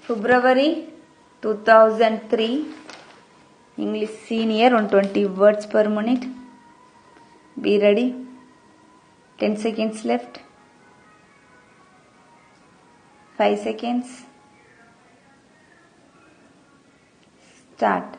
February 2003, English Senior, 120 words per minute. Be ready. 10 seconds left. 5 seconds. Start.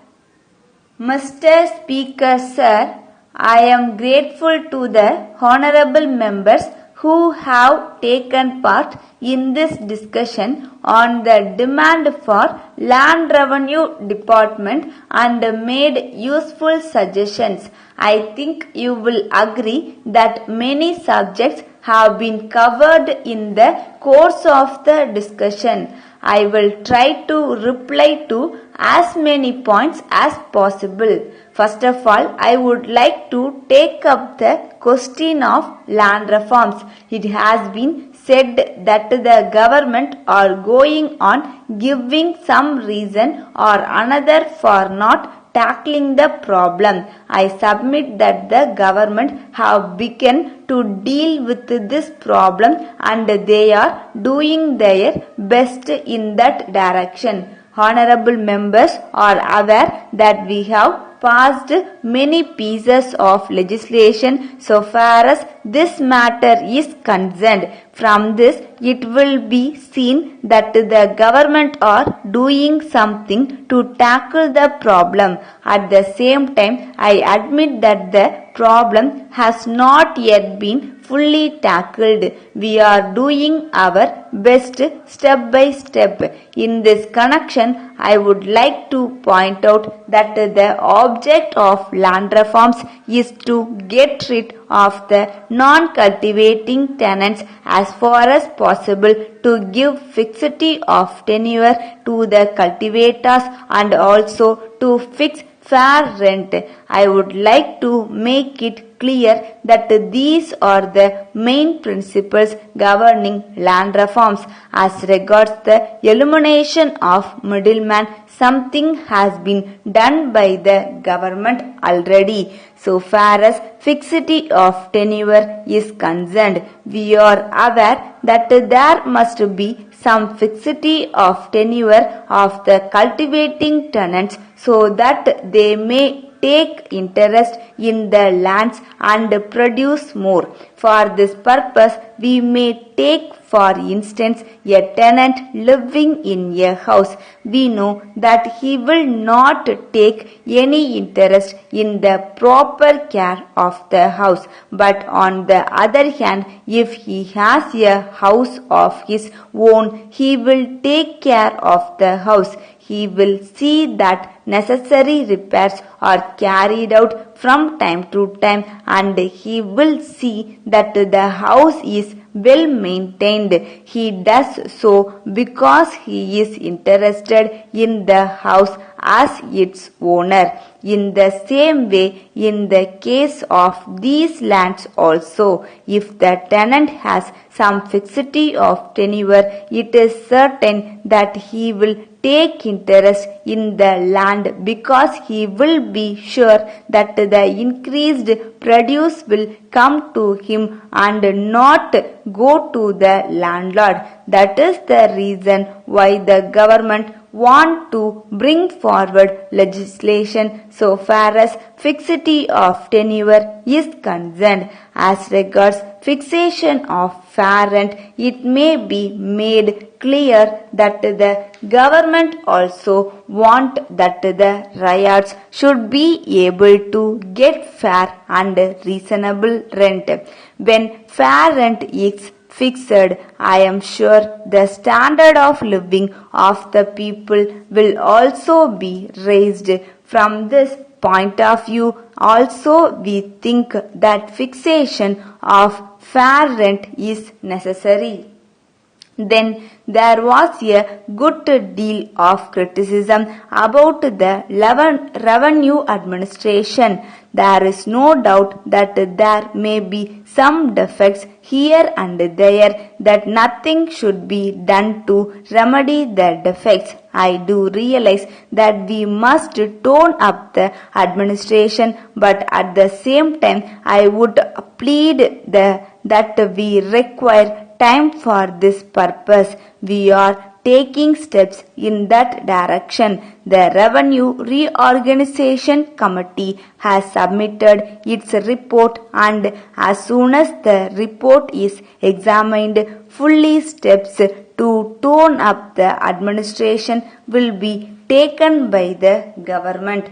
Mr. Speaker, sir, I am grateful to the honorable members who have taken part in this discussion on the demand for land revenue department and made useful suggestions. I think you will agree that many subjects have been covered in the course of the discussion. I will try to reply to as many points as possible. First of all, I would like to take up the question of land reforms. It has been said that the government are going on giving some reason or another for not tackling the problem. I submit that the government have begun to deal with this problem and they are doing their best in that direction. Honorable members are aware that we have passed many pieces of legislation so far as this matter is concerned. From this, it will be seen that the government are doing something to tackle the problem. At the same time, I admit that the problem has not yet been fully tackled. We are doing our best step by step. In this connection, I would like to point out that the object of land reforms is to get rid of the non-cultivating tenants as far as possible, to give fixity of tenure to the cultivators and also to fix fair rent. I would like to make it clear that these are the main principles governing land reforms. As regards the elimination of middlemen, something has been done by the government already. So far as fixity of tenure is concerned, we are aware that there must be some fixity of tenure of the cultivating tenants so that they may take interest in the lands and produce more. For this purpose, we may take for instance a tenant living in a house. We know that he will not take any interest in the proper care of the house. But on the other hand, if he has a house of his own, he will take care of the house. He will see that necessary repairs are carried out from time to time and he will see that the house is well maintained. He does so because he is interested in the house as its owner. In the same way, in the case of these lands also, if the tenant has some fixity of tenure, it is certain that he will take interest in the land because he will be sure that the increased produce will come to him and not go to the landlord. That is the reason why the government want to bring forward legislation so far as fixity of tenure is concerned. As regards fixation of fair rent, it may be made clear that the government also want that the riots should be able to get fair and reasonable rent. When fair rent is fixed, I am sure the standard of living of the people will also be raised. From this point of view, also we think that fixation of fair rent is necessary. Then there was a good deal of criticism about the revenue administration. There is no doubt that there may be some defects here and there, that nothing should be done to remedy the defects. I do realize that we must tone up the administration, but at the same time I would plead that we require time for this purpose. We are taking steps in that direction. The Revenue Reorganization Committee has submitted its report, and as soon as the report is examined fully, steps to tone up the administration will be taken by the government.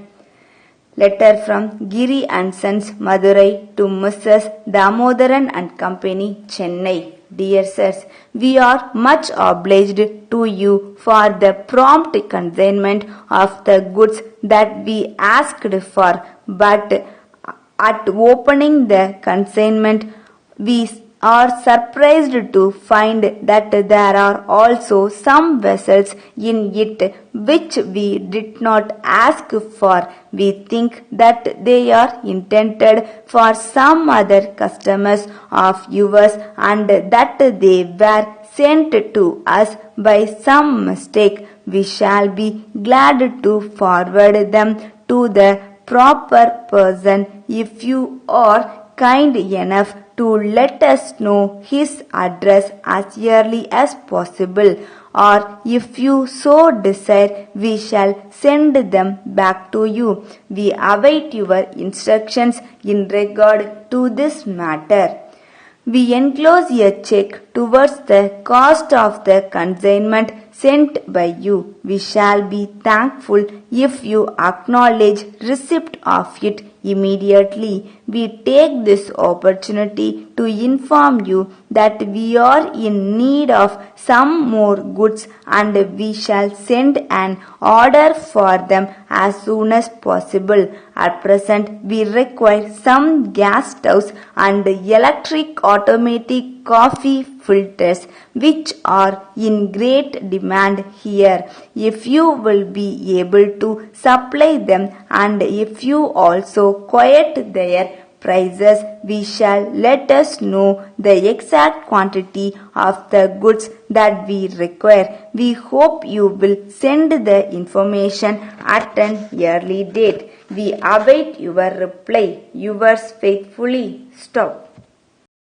Letter from Giri and Sons, Madurai to Mrs. Damodaran and Company, Chennai. Dear Sirs, we are much obliged to you for the prompt consignment of the goods that we asked for, but at opening the consignment, we are surprised to find that there are also some vessels in it which we did not ask for. We think that they are intended for some other customers of yours and that they were sent to us by some mistake. We shall be glad to forward them to the proper person if you are kind enough to let us know his address as early as possible, or if you so desire, we shall send them back to you. We await your instructions in regard to this matter. We enclose a check towards the cost of the consignment sent by you. We shall be thankful if you acknowledge receipt of it immediately. We take this opportunity to inform you that we are in need of some more goods and we shall send an order for them as soon as possible. At present, we require some gas stoves and electric automatic coffee filters which are in great demand here. If you will be able to supply them and if you also quiet their prices, we shall let us know the exact quantity of the goods that we require. We hope you will send the information at an early date. We await your reply. Yours faithfully, Stop.